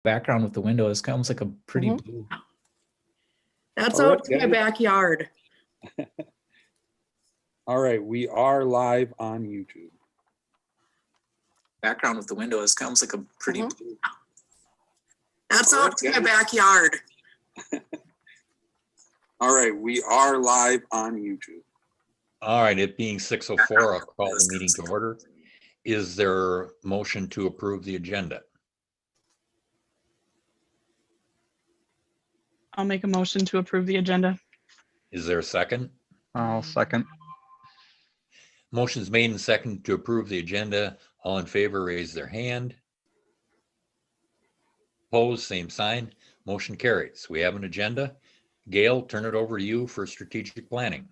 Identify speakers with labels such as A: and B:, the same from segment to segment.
A: background with the window is almost like a pretty blue.
B: That's
C: All right,
B: out to my
C: guys.
B: backyard.
C: All right, we are live on YouTube.
A: Background with the window is almost like a pretty blue.
B: That's
C: All
B: out
C: right,
B: to my
C: guys.
B: backyard.
C: All right, we are live on YouTube.
D: All right, it being 6:04, I'll call the meeting to order. Is there a motion to approve the agenda?
E: I'll make a motion to approve the agenda.
D: Is there a second?
F: I'll second.
D: Motion's made and second to approve the agenda. All in favor, raise their hand. Opposed, same sign. Motion carries. We have an agenda. Gail, turn it over to you for strategic planning.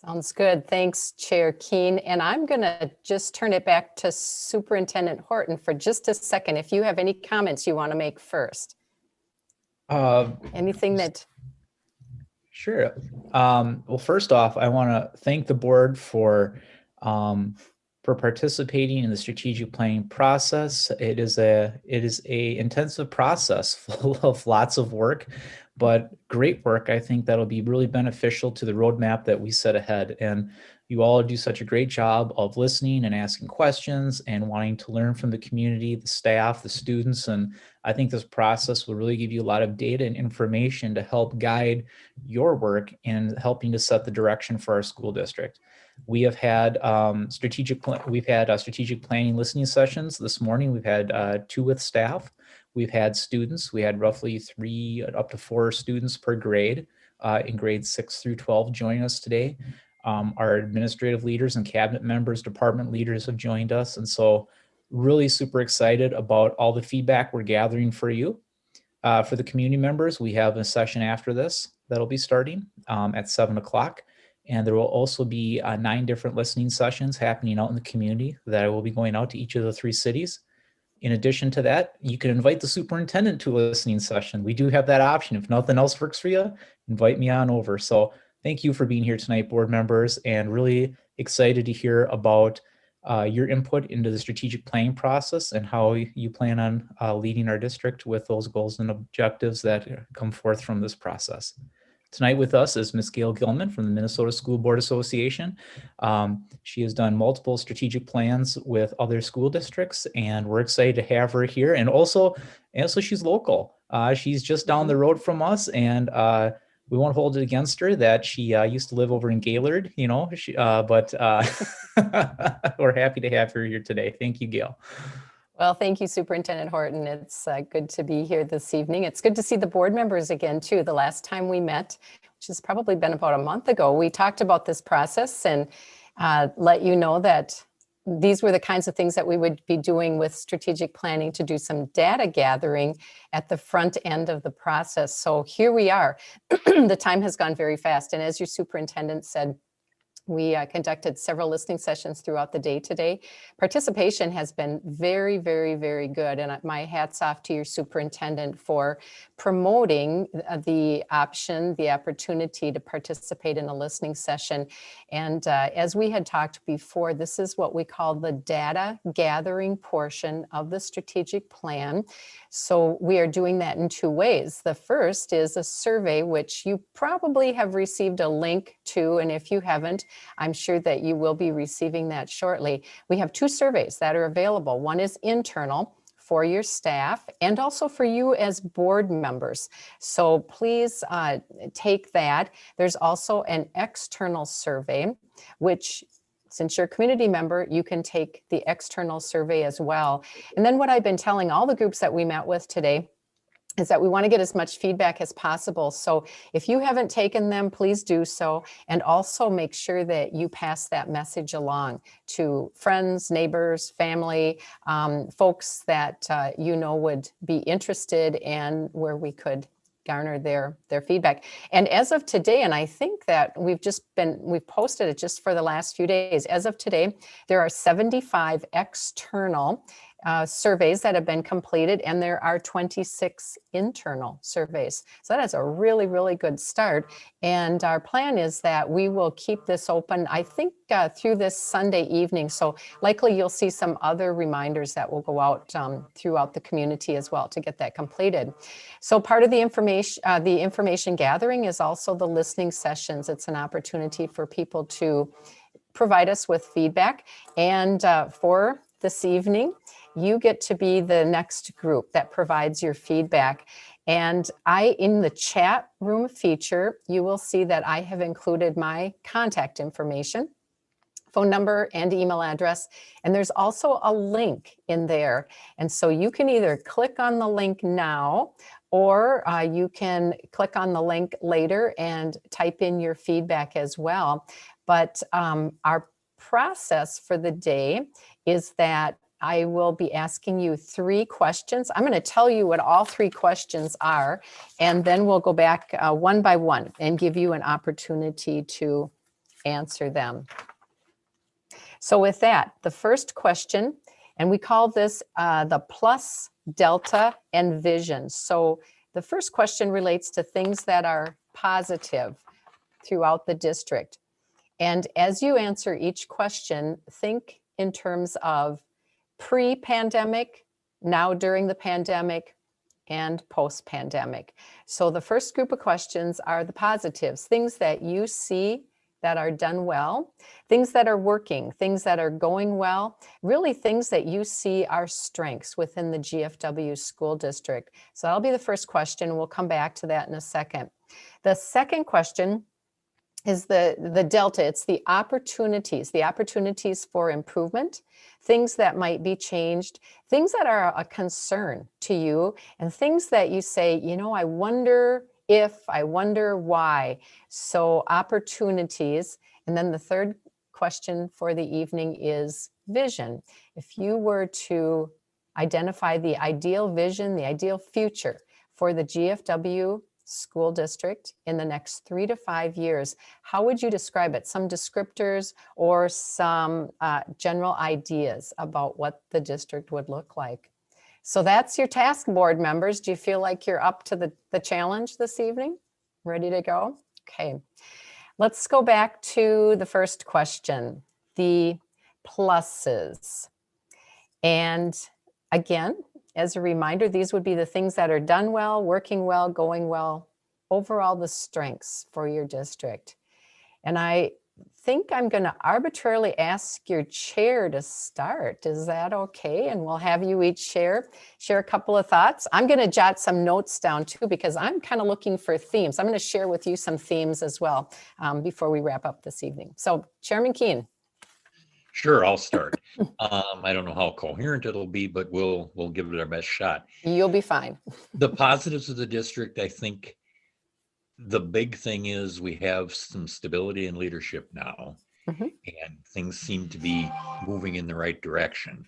G: Sounds good. Thanks, Chair Keen. And I'm going to just turn it back to Superintendent Horton for just a second. If you have any comments you want to make first. Anything that...
A: Sure. Well, first off, I want to thank the board for participating in the strategic planning process. It is a intensive process full of lots of work, but great work. I think that'll be really beneficial to the roadmap that we set ahead. And you all do such a great job of listening and asking questions and wanting to learn from the community, the staff, the students. And I think this process will really give you a lot of data and information to help guide your work in helping to set the direction for our school district. We have had strategic planning listening sessions this morning. We've had 2 with staff. We've had students. We had roughly 3 up to 4 students per grade in grades 6 through 12 join us today. Our administrative leaders and cabinet members, department leaders have joined us. And so really super excited about all the feedback we're gathering for you. For the community members, we have a session after this that'll be starting at 7 o'clock. And there will also be 9 different listening sessions happening out in the community that I will be going out to each of the 3 cities. In addition to that, you can invite the superintendent to a listening session. We do have that option. If nothing else works for you, invite me on over. So thank you for being here tonight, board members, and really excited to hear about your input into the strategic planning process and how you plan on leading our district with those goals and objectives that come forth from this process. Tonight with us is Ms. Gail Gilman from the Minnesota School Board Association. She has done multiple strategic plans with other school districts, and we're excited to have her here. And also she's local. She's just down the road from us, and we won't hold it against her that she used to live over in Gaylord, but we're happy to have her here today. Thank you, Gail.
G: Well, thank you, Superintendent Horton. It's good to be here this evening. It's good to see the board members again, too. The last time we met, which has probably been about a month ago, we talked about this process and let you know that these were the kinds of things that we would be doing with strategic planning to do some data gathering at the front end of the process. So here we are. The time has gone very fast. And as your superintendent said, we conducted several listening sessions throughout the day today. Participation has been very, very, very good. And my hat's off to your superintendent for promoting the opportunity to participate in a listening session. And as we had talked before, this is what we call the data gathering portion of the strategic plan. So we are doing that in 2 ways. The first is a survey, which you probably have received a link to. And if you haven't, I'm sure that you will be receiving that shortly. We have 2 surveys that are available. One is internal for your staff and also for you as board members. So please take that. There's also an external survey, which since you're a community member, you can take the external survey as well. And then what I've been telling all the groups that we met with today is that we want to get as much feedback as possible. So if you haven't taken them, please do so. And also make sure that you pass that message along to friends, neighbors, family, folks that would be interested and where we could garner their feedback. And as of today, and I think that we've posted it just for the last few days. As of today, there are 75 external surveys that have been completed, and there are 26 internal surveys. So that is a really, really good start. And our plan is that we will keep this open, I think, through this Sunday evening. So likely you'll see some other reminders that will go out throughout the community as well to get that completed. So part of the information gathering is also the listening sessions. It's an opportunity for people to provide us with feedback. And for this evening, you get to be the next group that provides your feedback. And in the chat room feature, you will see that I have included my contact information, phone number and email address. And there's also a link in there. And so you can either click on the link now, or you can click on the link later and type in your feedback as well. But our process for the day is that I will be asking you 3 questions. I'm going to tell you what all 3 questions are, and then we'll go back one by one and give you an opportunity to answer them. So with that, the first question, and we call this the plus, delta, and vision. So the first question relates to things that are positive throughout the district. And as you answer each question, think in terms of pre-pandemic, now during the pandemic, and post-pandemic. So the first group of questions are the positives, things that you see that are done well, things that are working, things that are going well, really things that you see are strengths within the GFW school district. So that'll be the first question. We'll come back to that in a second. The second question is the delta. It's the opportunities for improvement, things that might be changed, things that are a concern to you, and things that you say, you know, I wonder if, I wonder why. So opportunities. And then the third question for the evening is vision. If you were to identify the ideal vision, the ideal future for the GFW school district in the next 3 to 5 years, how would you describe it? Some descriptors or some general ideas about what the district would look like. So that's your task, board members. Do you feel like you're up to the challenge this evening? Ready to go? Okay. Let's go back to the first question, the pluses. And again, as a reminder, these would be the things that are done well, working well, going well, overall the strengths for your district. And I think I'm going to arbitrarily ask your chair to start. Is that okay? And we'll have you each share a couple of thoughts. I'm going to jot some notes down too, because I'm kind of looking for themes. I'm going to share with you some themes as well before we wrap up this evening. So Chairman Keen.
D: Sure, I'll start. I don't know how coherent it'll be, but we'll give it our best shot.
G: You'll be fine.
D: The positives of the district, I think the big thing is we have some stability in leadership now, and things seem to be moving in the right direction.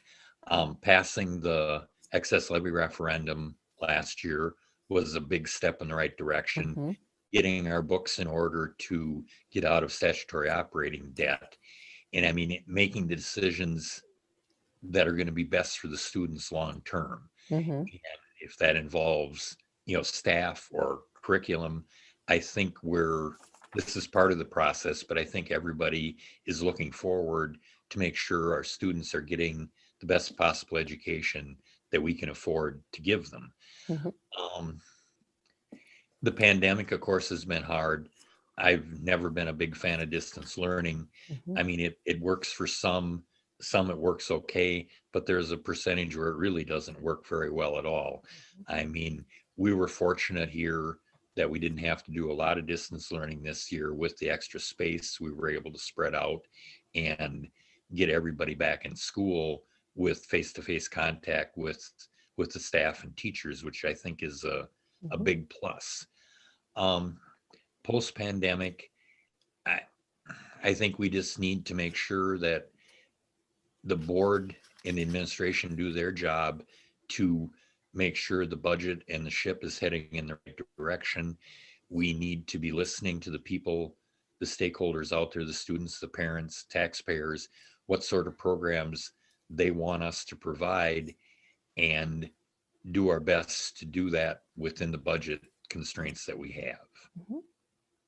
D: Passing the excess levy referendum last year was a big step in the right direction. Getting our books in order to get out of statutory operating debt. And I mean, making the decisions that are going to be best for the students long term. And if that involves, staff or curriculum, I think this is part of the process, but I think everybody is looking forward to make sure our students are getting the best possible education that we can afford to give them. The pandemic, of course, has been hard. I've never been a big fan of distance learning. I mean, it works for some it works okay, but there's a percentage where it really doesn't work very well at all. I mean, we were fortunate here that we didn't have to do a lot of distance learning this year. With the extra space, we were able to spread out and get everybody back in school with face-to-face contact with the staff and teachers, which I think is a big plus. Post-pandemic, I think we just need to make sure that the board and the administration do their job to make sure the budget and the ship is heading in the right direction. We need to be listening to the people, the stakeholders out there, the students, the parents, taxpayers, what sort of programs they want us to provide, and do our best to do that within the budget constraints that we have.
G: Mhm.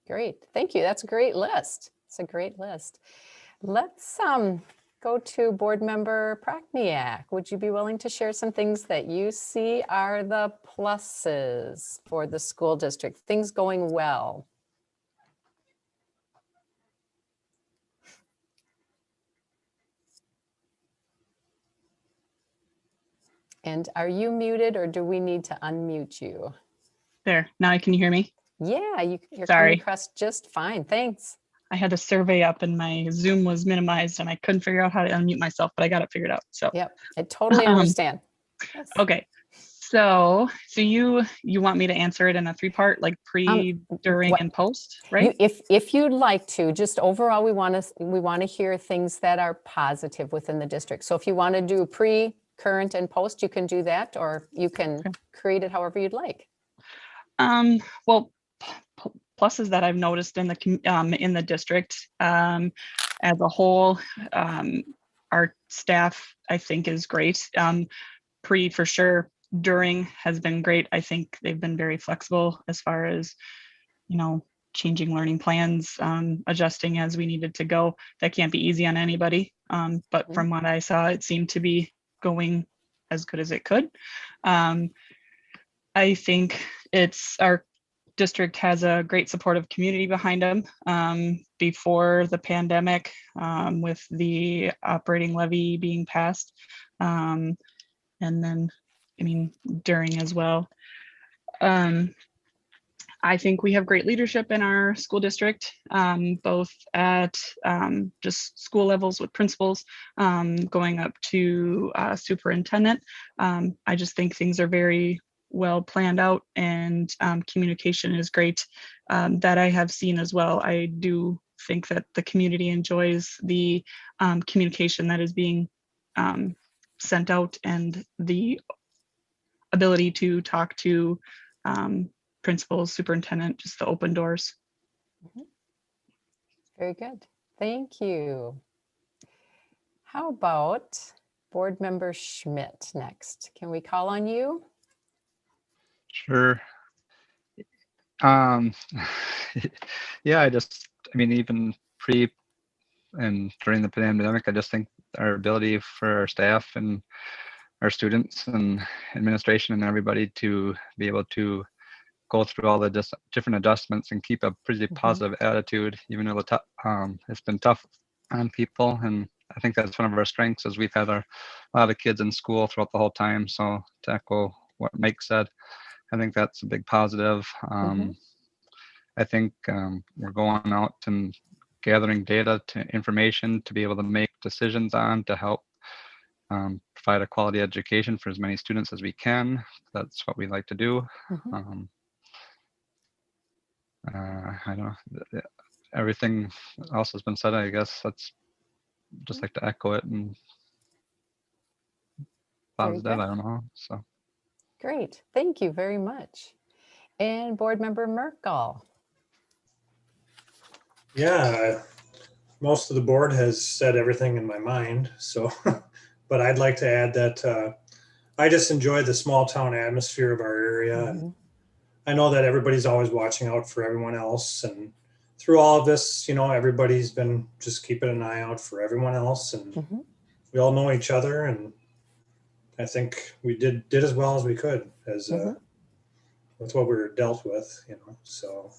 G: Great, thank you. That's a great list. It's a great list. Let's go to Board Member Prokniak. Would you be willing to share some things that you see are the pluses for the school district, things going well? And are you muted or do we need to unmute you?
E: There, now can you hear me?
G: Yeah, you're coming
E: Sorry.
G: across just fine. Thanks.
E: I had a survey up and my Zoom was minimized and I couldn't figure out how to unmute myself, but I got it figured out. So,
G: Yep, I totally
E: Um,
G: understand. Yes.
E: okay. So you want me to answer it in a 3-part, like pre, during,
G: what-
E: and post,
G: You,
E: right?
G: if you'd like to, just overall, we want to hear things that are positive within the district. So if you want to do pre, current, and post, you can do that, or you can
E: Okay.
G: create it however you'd like.
E: Well, pluses that I've noticed in the district as a whole, our staff I think is great. Pre for sure, during has been great. I think they've been very flexible as far as, changing learning plans, adjusting as we needed to go. That can't be easy on anybody. But from what I saw, it seemed to be going as good as it could. I think our district has a great supportive community behind them. Before the pandemic, with the operating levy being passed, and then, during as well. I think we have great leadership in our school district, both at just school levels with principals, going up to superintendent. I just think things are very well planned out, and communication is great, that I have seen as well. I do think that the community enjoys the communication that is being sent out, and the ability to talk to principals, superintendent, just the open doors.
G: Very good. Thank you. How about Board Member Schmidt next? Can we call on you?
F: Sure. Yeah, even pre and during the pandemic, I just think our ability for our staff and our students and administration and everybody to be able to go through all the different adjustments and keep a pretty positive attitude, even though it's been tough on people. And I think that's one of our strengths, is we've had a lot of kids in school throughout the whole time. So to echo what Mike said, I think that's a big positive. I think we're going out and gathering data to information to be able to make decisions on, to help provide a quality education for as many students as we can. That's what we like to do. I don't know, everything else has been said. I guess that's just like to echo it and positive. I don't know. So
G: Great. Thank you very much. And Board Member Merkel.
H: Yeah, most of the board has said everything in my mind. So, but I'd like to add that I just enjoy the small town atmosphere of our area. And I know that everybody's always watching out for everyone else. And through all of this, everybody's been just keeping an eye out for everyone else. And we all know each other. And I think we did as well as we could as with what we were dealt with, so.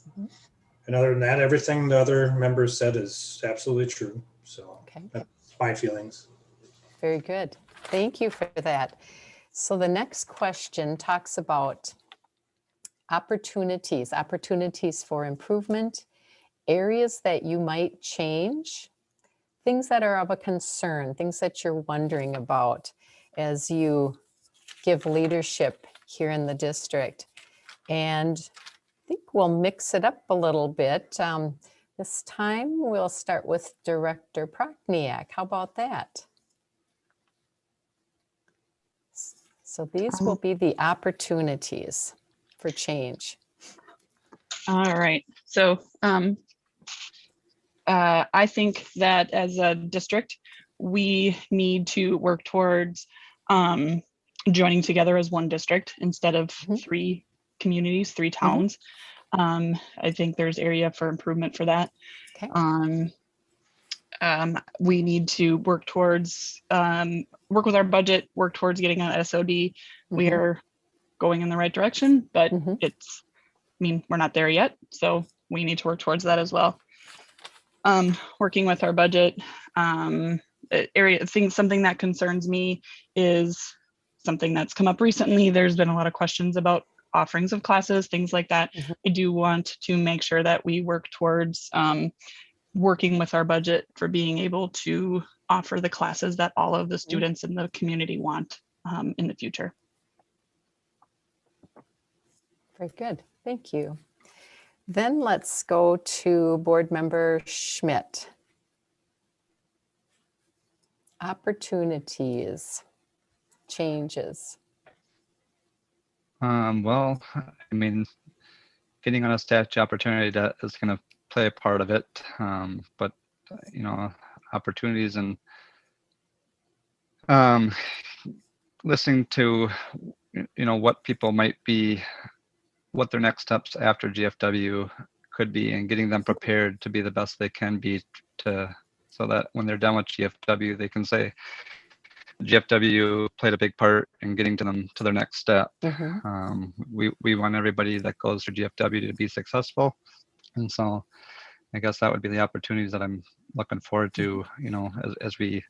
H: And other than that, everything the other members said is absolutely true. So that's my feelings.
G: Very good. Thank you for that. So the next question talks about opportunities for improvement, areas that you might change, things that are of a concern, things that you're wondering about as you give leadership here in the district. And I think we'll mix it up a little bit. This time we'll start with Director Prokniak. How about that? So these will be the opportunities for change.
E: All right. So I think that as a district, we need to work towards joining together as one district instead of three communities, three towns. I think there's area for improvement for that.
G: Okay.
E: We need to work towards work with our budget, work towards getting an SOD. We are going in the right direction, but it's, I mean, we're not there yet, so we need to work towards that as well. Working with our budget, something that concerns me is something that's come up recently. There's been a lot of questions about offerings of classes, things like that. I do want to make sure that we work towards working with our budget for being able to offer the classes that all of the students in the community want in the future.
G: Very good. Thank you. Then let's go to Board Member Schmidt. Opportunities, changes.
F: Well, I mean, getting on a staff opportunity that is going to play a part of it. But, you know, opportunities and listening to, you know, what people might be, what their next steps after GFW could be, and getting them prepared to be the best they can be, to so that when they're done with GFW, they can say GFW played a big part in getting to them to their next step. We want everybody that goes through GFW to be successful, and so I guess that would be the opportunities that I'm looking forward to, you know, as we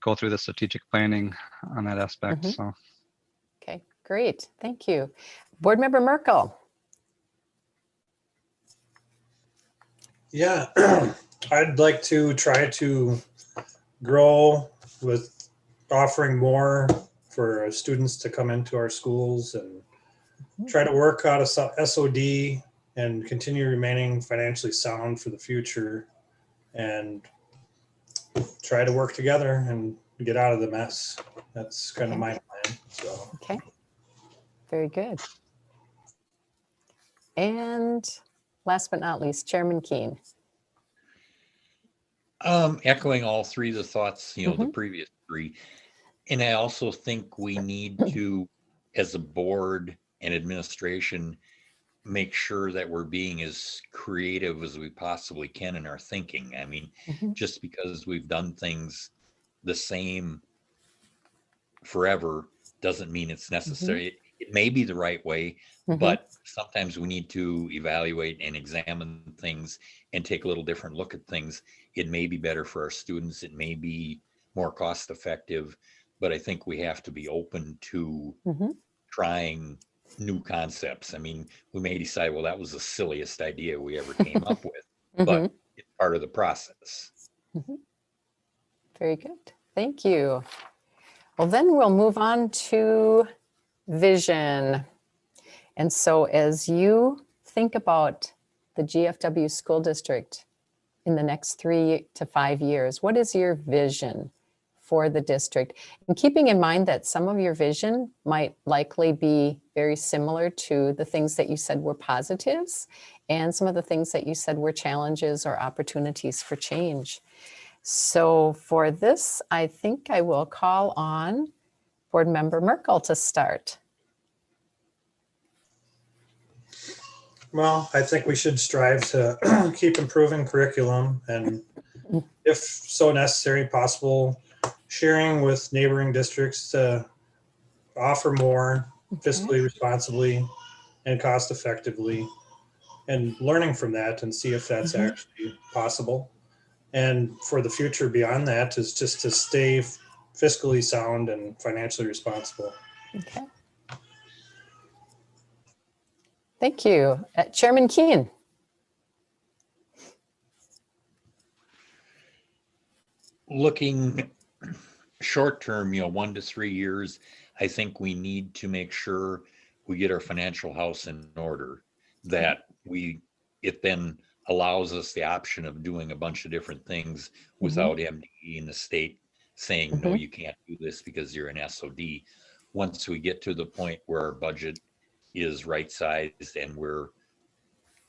F: go through the strategic planning on that aspect. So.
G: Okay, great. Thank you. Board Member Merkel.
H: Yeah, I'd like to try to grow with offering more for students to come into our schools, and try to work out a SOD and continue remaining financially sound for the future, and try to work together and get out of the mess. That's kind of my plan. So.
G: Okay, very good. And last but not least, Chairman Keen.
D: Echoing all three of the thoughts, you know, the previous three. And I also think we need to, as a board and administration, make sure that we're being as creative as we possibly can in our thinking. I mean, just because we've done things the same forever doesn't mean it's necessary. It may be the right way, but sometimes we need to evaluate and examine things and take a little different look at things. It may be better for our students. It may be more cost effective, but I think we have to be open to trying new concepts. I mean, we may decide, well, that was the silliest idea we ever came up with, but it's part of the process.
G: Very good. Thank you. Well, then we'll move on to vision. And so as you think about the GFW school district in the next 3 to 5 years, what is your vision for the district? And keeping in mind that some of your vision might likely be very similar to the things that you said were positives, and some of the things that you said were challenges or opportunities for change. So for this, I think I will call on Board Member Merkel to start.
H: Well, I think we should strive to keep improving curriculum, and if so necessary, possible, sharing with neighboring districts to offer more fiscally responsibly and cost effectively, and learning from that and see if that's actually possible. And for the future beyond that is just to stay fiscally sound and financially responsible.
G: Okay. Thank you. Chairman Keen.
D: Looking short term, you know, 1 to 3 years, I think we need to make sure we get our financial house in order, that it then allows us the option of doing a bunch of different things without MDE and the state saying, no, you can't do this because you're an SOD. Once we get to the point where our budget is right sized and we're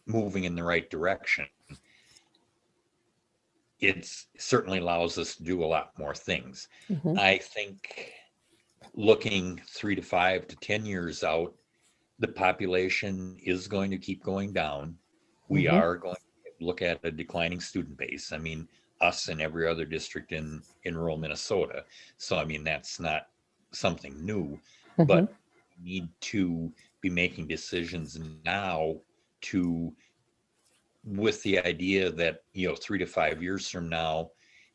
D: moving in the right direction, it's certainly allows us to do a lot more things.
G: Mhm.
D: I think looking 3 to 5 to 10 years out, the population is going to keep going down. We
G: Mhm.
D: are going to look at a declining student base. I mean, us and every other district in rural Minnesota. So, I mean, that's not something new,
G: Mhm.
D: but we need to be making decisions now to, with the idea that, 3 to 5 years from now,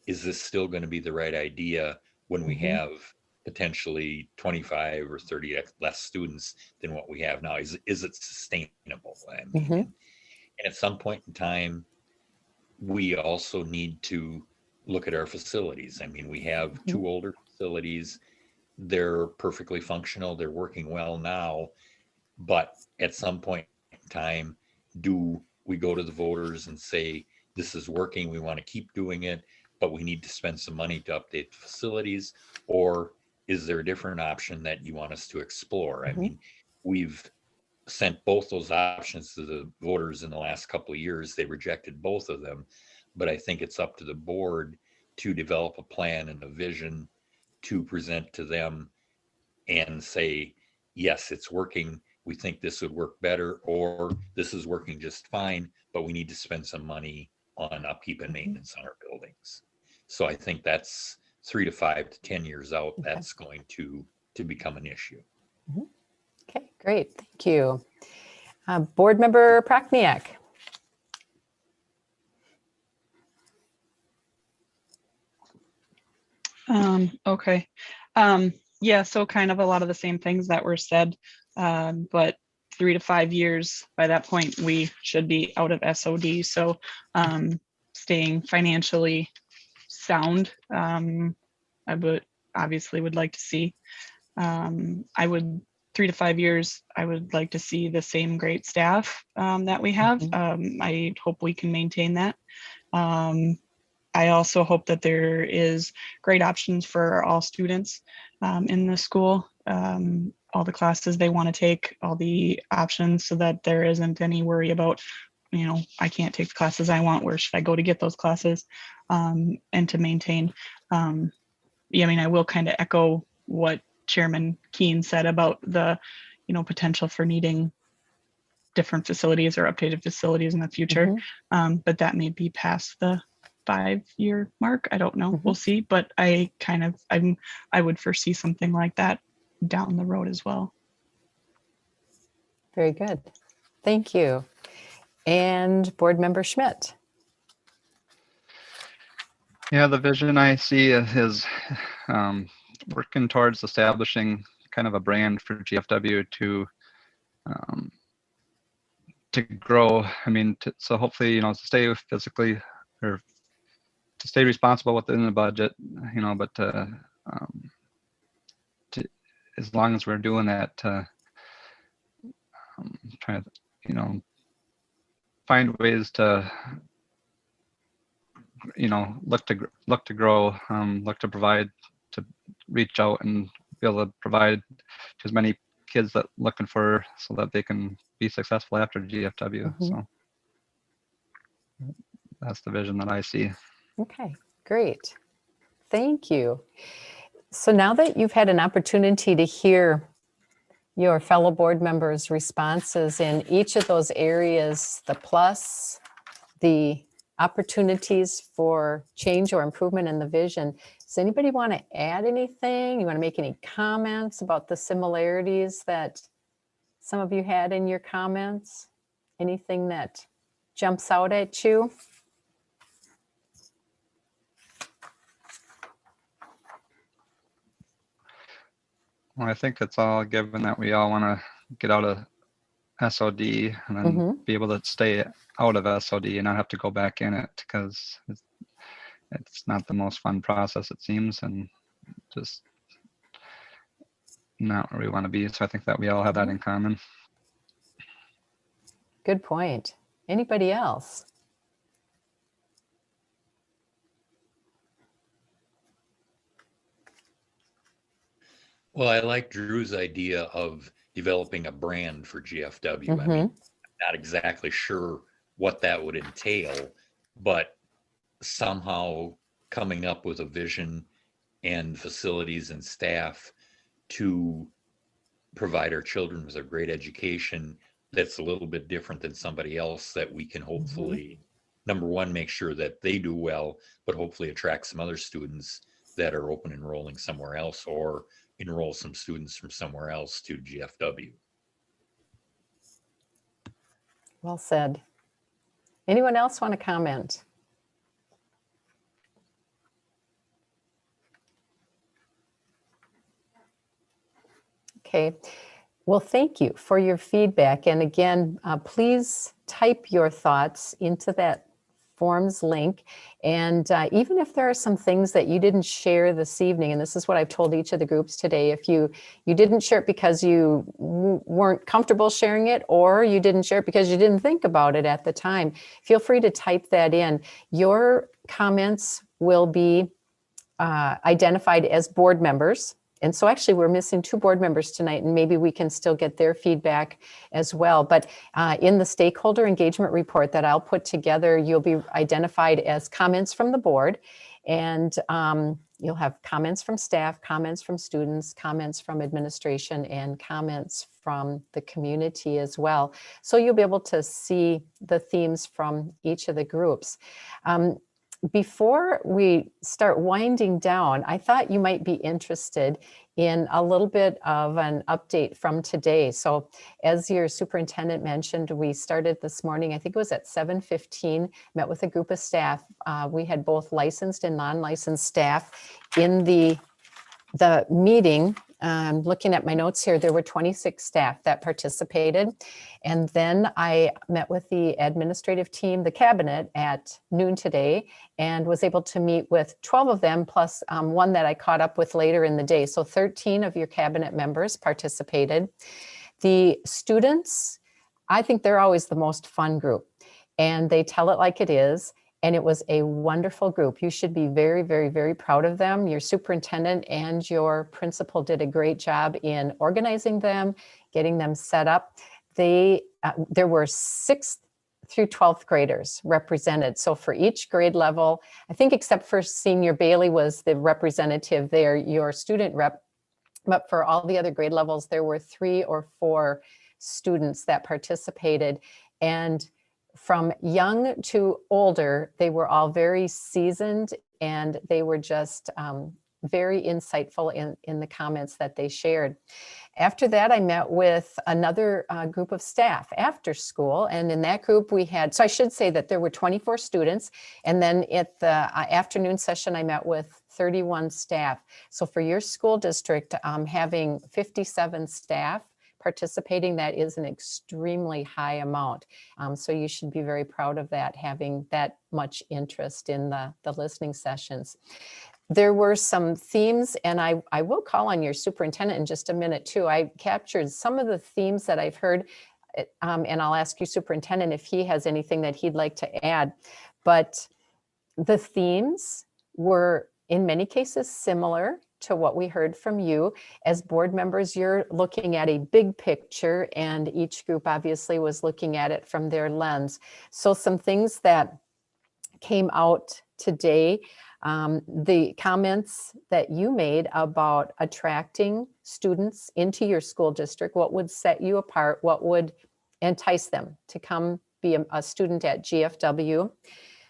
D: is this still going to be the right idea when we
G: Mhm.
D: have potentially 25 or 30 less students than what we have now? Is it sustainable? I mean,
G: Mhm.
D: and at some point in time, we also need to look at our facilities. I mean, we have
G: Mhm.
D: 2 older facilities. They're perfectly functional. They're working well now. But at some point in time, do we go to the voters and say, this is working, we want to keep doing it, but we need to spend some money to update the facilities? Or is there a different option that you want us to explore? I
G: Mhm.
D: mean, we've sent both those options to the voters in the last couple of years. They rejected both of them. But I think it's up to the board to develop a plan and a vision to present to them and say, yes, it's working. We think this would work better, or this is working just fine, but we need to spend some money on upkeep and maintenance on our buildings. So I think that's 3 to 5 to 10 years out.
G: Okay.
D: That's going to become an issue.
G: Okay, great. Thank you. Board Member Prokniak.
E: Okay. Yeah, so kind of a lot of the same things that were said, but 3 to 5 years, by that point, we should be out of SOD. So staying financially sound, I would obviously would like to see. I would 3 to 5 years, I would like to see the same great staff that we have. I hope we can maintain that. I also hope that there is great options for all students in the school, all the classes they want to take, all the options, so that there isn't any worry about, I can't take the classes I want. Where should I go to get those classes? And to maintain. Yeah, I mean, I will kind of echo what Chairman Keene said about the, potential for needing different facilities or updated facilities in the future. But that may be past the 5-year mark. I don't know. We'll see. But I would foresee something like that down the road as well.
G: Very good. Thank you. And Board Member Schmidt.
F: Yeah, the vision I see is working towards establishing kind of a brand for GFW to grow. I mean, so hopefully, to stay physically, or to stay responsible within the budget, but to, as long as we're doing that, try to, find ways to, look to grow, look to provide, to reach out and be able to provide to as many kids that looking for, so that they can be successful after GFW. So that's the vision that I see.
G: Okay, great. Thank you. So now that you've had an opportunity to hear your fellow board members' responses in each of those areas, the plus, the opportunities for change or improvement in the vision, does anybody want to add anything? You want to make any comments about the similarities that some of you had in your comments? Anything that jumps out at you?
F: Well, I think it's all given that we all want to get out of SOD and then be able to stay out of SOD and not have to go back in it, because it's not the most fun process, it seems, and just not where we want to be. So I think that we all have that in common.
G: Good point. Anybody else?
D: Well, I like Drew's idea of developing a brand for GFW. I mean, I'm not exactly sure what that would entail, but somehow coming up with a vision and facilities and staff to provide our children with a great education that's a little bit different than somebody else, that we can hopefully, number one, make sure that they do well, but hopefully attract some other students that are open enrolling somewhere else, or enroll some students from somewhere else to GFW.
G: Well said. Anyone else want to comment? Okay. Well, thank you for your feedback. And again, please type your thoughts into that forms link. And even if there are some things that you didn't share this evening, and this is what I've told each of the groups today, if you didn't share it because you weren't comfortable sharing it, or you didn't share it because you didn't think about it at the time, feel free to type that in. Your comments will be identified as board members. And so actually we're missing 2 board members tonight, and maybe we can still get their feedback as well. But in the stakeholder engagement report that I'll put together, you'll be identified as comments from the board, and you'll have comments from staff, comments from students, comments from administration, and comments from the community as well. So you'll be able to see the themes from each of the groups. Before we start winding down, I thought you might be interested in a little bit of an update from today. So as your superintendent mentioned, we started this morning, I think it was at 7:15, met with a group of staff. We had both licensed and non-licensed staff in the meeting. Looking at my notes here, there were 26 staff that participated. And then I met with the administrative team, the cabinet, at noon today, and was able to meet with 12 of them, plus one that I caught up with later in the day. So 13 of your cabinet members participated. The students, I think they're always the most fun group, and they tell it like it is. And it was a wonderful group. You should be very, very, very proud of them. Your superintendent and your principal did a great job in organizing them, getting them set up. There were 6th through 12th graders represented. So for each grade level, I think except for Senior Bailey was the representative there, your student rep, but for all the other grade levels, there were 3 or 4 students that participated. And from young to older, they were all very seasoned, and they were just very insightful in the comments that they shared. After that, I met with another group of staff after school. And in that group we had, so I should say that there were 24 students. And then at the afternoon session, I met with 31 staff. So for your school district, having 57 staff participating, that is an extremely high amount. So you should be very proud of that, having that much interest in the listening sessions. There were some themes, and I will call on your superintendent in just a minute too. I captured some of the themes that I've heard, and I'll ask you, superintendent, if he has anything that he'd like to add. But the themes were in many cases similar to what we heard from you. As board members, you're looking at a big picture, and each group obviously was looking at it from their lens. So some things that came out today, the comments that you made about attracting students into your school district, what would set you apart, what would entice them to come be a student at GFW.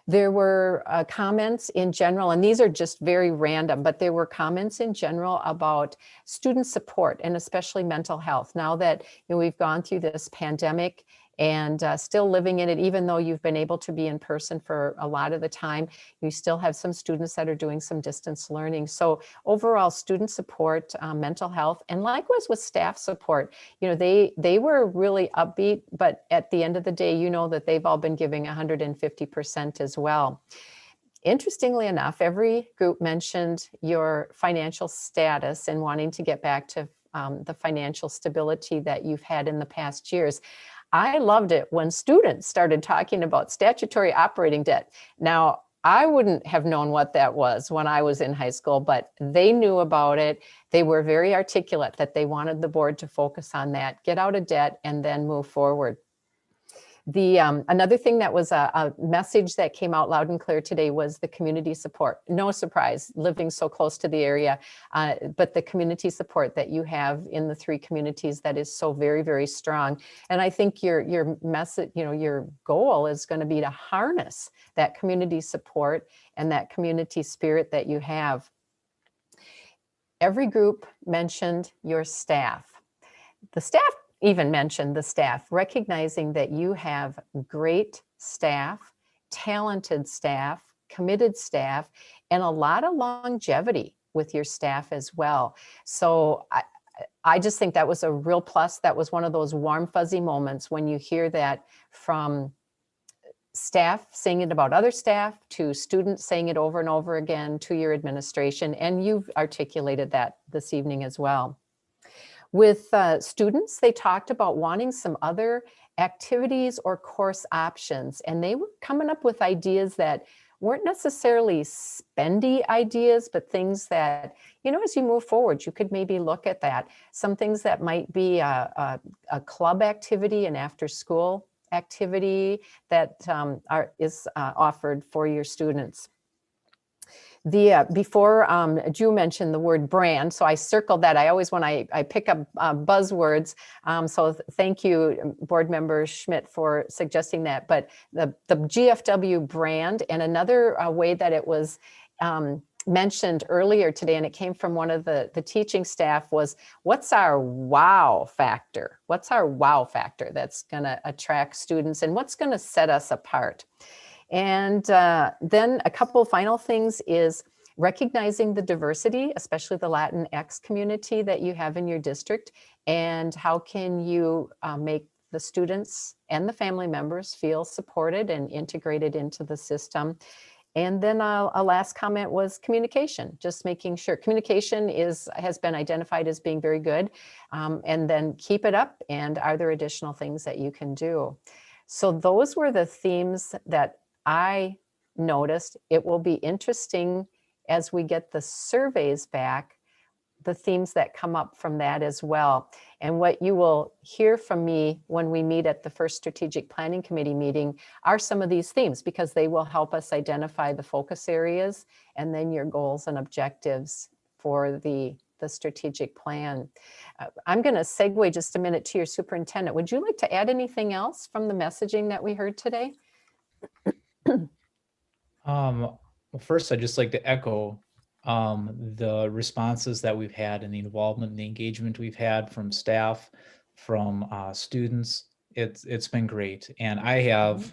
G: There were comments in general, and these are just very random, but there were comments in general about student support and especially mental health. Now that we've gone through this pandemic and still living in it, even though you've been able to be in person for a lot of the time, you still have some students that are doing some distance learning. So overall, student support, mental health, and likewise with staff support, they were really upbeat, but at the end of the day, that they've all been giving 150% as well. Interestingly enough, every group mentioned your financial status and wanting to get back to the financial stability that you've had in the past years. I loved it when students started talking about statutory operating debt. Now, I wouldn't have known what that was when I was in high school, but they knew about it. They were very articulate that they wanted the board to focus on that, get out of debt, and then move forward. The another thing that was a message that came out loud and clear today was the community support. No surprise, living so close to the area, but the community support that you have in the 3 communities, that is so very, very strong. And I think your message, your goal is going to be to harness that community support and that community spirit that you have. Every group mentioned your staff. The staff even mentioned the staff, recognizing that you have great staff, talented staff, committed staff, and a lot of longevity with your staff as well. So I just think that was a real plus. That was one of those warm, fuzzy moments when you hear that from staff saying it about other staff, to students saying it over and over again, to your administration, and you've articulated that this evening as well. With students, they talked about wanting some other activities or course options, and they were coming up with ideas that weren't necessarily spendy ideas, but things that, as you move forward, you could maybe look at that. Some things that might be a club activity, an after-school activity that is offered for your students. Before Drew mentioned the word brand, so I circled that. I always, when I pick up buzzwords, so thank you, Board Member Schmidt, for suggesting that. But the GFW brand, and another way that it was mentioned earlier today, and it came from one of the teaching staff, was what's our wow factor? What's our wow factor that's going to attract students, and what's going to set us apart? And then a couple of final things is recognizing the diversity, especially the Latinx community that you have in your district, and how can you make the students and the family members feel supported and integrated into the system. And then a last comment was communication, just making sure communication has been identified as being very good, and then keep it up, and are there additional things that you can do? So those were the themes that I noticed. It will be interesting as we get the surveys back, the themes that come up from that as well. And what you will hear from me when we meet at the first Strategic Planning Committee meeting are some of these themes, because they will help us identify the focus areas and then your goals and objectives for the strategic plan. I'm going to segue just a minute to your superintendent. Would you like to add anything else from the messaging that we heard today?
A: Well, first, I'd just like to echo the responses that we've had, and the involvement and the engagement we've had from staff, from students. It's been great. And I have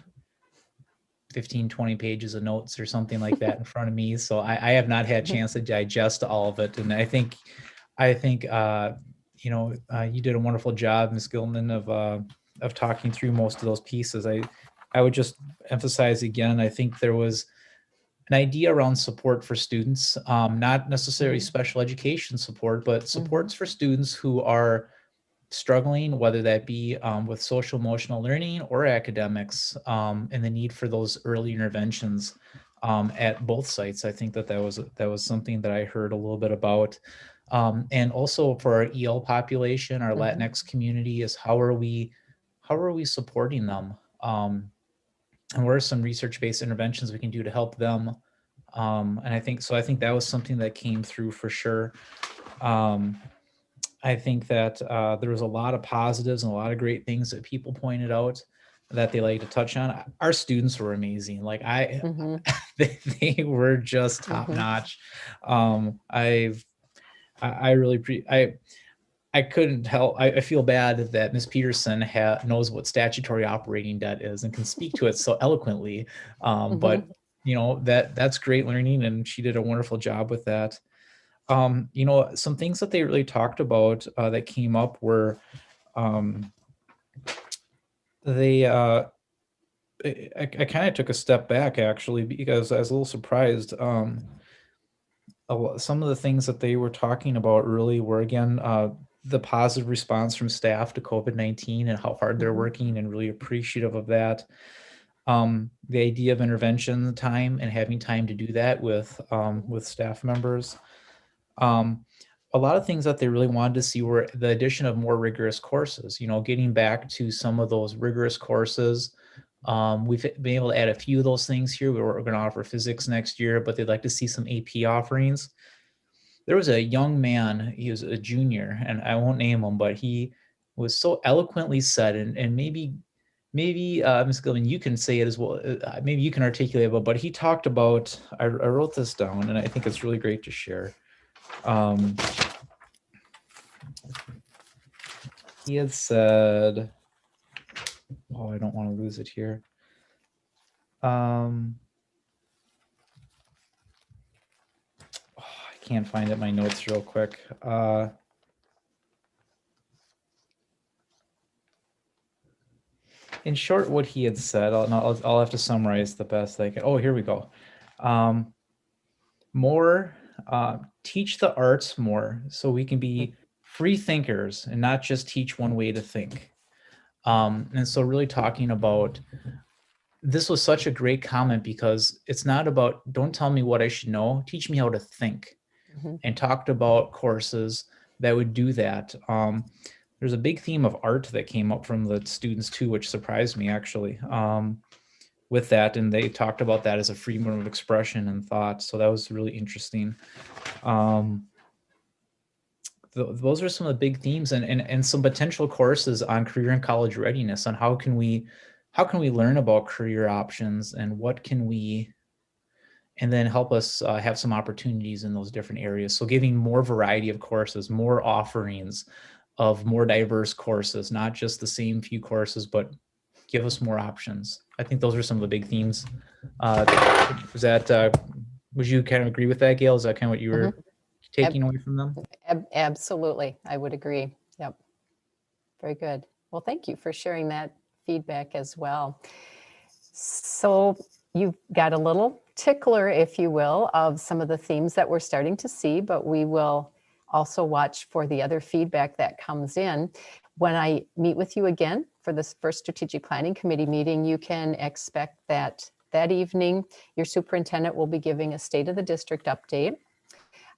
A: 15, 20 pages of notes or something like that in front of me. So I have not had a chance to digest all of it. And I think you did a wonderful job, Ms. Gilman, of talking through most of those pieces. I would just emphasize again, I think there was an idea around support for students, not necessarily special education support, but supports for students who are struggling, whether that be with social emotional learning or academics, and the need for those early interventions at both sites. I think that was something that I heard a little bit about. And also for our EL population, our Latinx community, is how are we supporting them? And what are some research-based interventions we can do to help them? And I think that was something that came through for sure. I think that there was a lot of positives and a lot of great things that people pointed out that they like to touch on. Our students were amazing. Like they were just top notch. I couldn't help. I feel bad that Ms. Peterson knows what statutory operating debt is and can speak to it so eloquently. But that's great learning, and she did a wonderful job with that. Some things that they really talked about that came up were I kind of took a step back, actually, because I was a little surprised. Some of the things that they were talking about really were, again, the positive response from staff to COVID-19 and how hard they're working, and really appreciative of that. The idea of intervention time and having time to do that with staff members. a lot of things that they really wanted to see were the addition of more rigorous courses, getting back to some of those rigorous courses. We've been able to add a few of those things here. We're going to offer physics next year, but they'd like to see some AP offerings. There was a young man, he was a junior, and I won't name him, but he was so eloquently said, and maybe Ms. Gilman, you can say it as well. Maybe you can articulate it, but he talked about, I wrote this down, and I think it's really great to share. He had said, oh, I don't want to lose it here. I can't find it in my notes real quick. In short, what he had said, I'll have to summarize the best I can. Oh, here we go. Teach the arts more so we can be free thinkers and not just teach one way to think. And so really talking about, this was such a great comment because it's not about, don't tell me what I should know, teach me how to think. And talked about courses that would do that. There's a big theme of art that came up from the students too, which surprised me actually with that. And they talked about that as a freedom of expression and thought. So that was really interesting. Those are some of the big themes and some potential courses on career and college readiness on how can we learn about career options and and then help us have some opportunities in those different areas. So giving more variety of courses, more offerings of more diverse courses, not just the same few courses, but give us more options. I think those are some of the big themes. Would you kind of agree with that, Gail? Is that kind of what you were taking away from them?
G: Absolutely. I would agree. Yep. Very good. Well, thank you for sharing that feedback as well. So you've got a little tickler, if you will, of some of the themes that we're starting to see, but we will also watch for the other feedback that comes in. When I meet with you again for this first strategic planning committee meeting, you can expect that evening, your superintendent will be giving a state of the district update.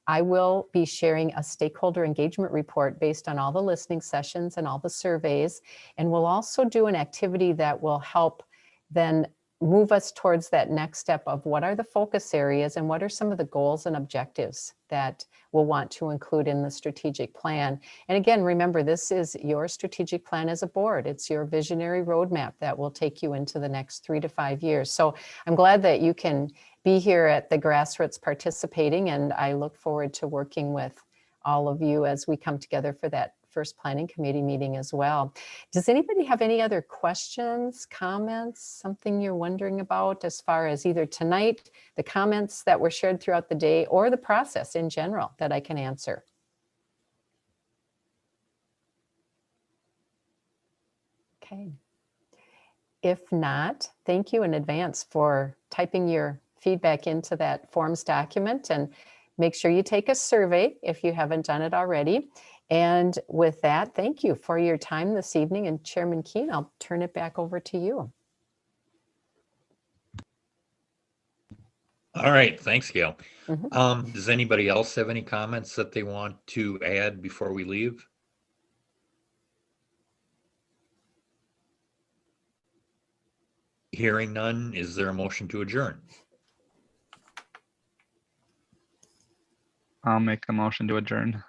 G: I will be sharing a stakeholder engagement report based on all the listening sessions and all the surveys. And we'll also do an activity that will help then move us towards that next step of what are the focus areas and what are some of the goals and objectives that we'll want to include in the strategic plan. And again, remember, this is your strategic plan as a board. It's your visionary roadmap that will take you into the next 3 to 5 years. So I'm glad that you can be here at the grassroots participating, and I look forward to working with all of you as we come together for that first planning committee meeting as well. Does anybody have any other questions, comments, something you're wondering about as far as either tonight, the comments that were shared throughout the day, or the process in general that I can answer? Okay. If not, thank you in advance for typing your feedback into that forms document, and make sure you take a survey if you haven't done it already. And with that, thank you for your time this evening. And Chairman Keen, I'll turn it back over to you.
D: All right, thanks, Gail. Does anybody else have any comments that they want to add before we leave? Hearing none, is there a motion to adjourn?
F: I'll make a motion to adjourn.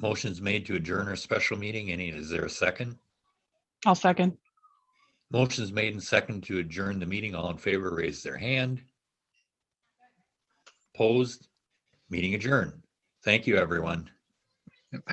D: Motion's made to adjourn our special meeting. Is there a second?
E: I'll second.
D: Motion's made and second to adjourn the meeting. All in favor, raise their hand. Opposed? Meeting adjourned. Thank you, everyone.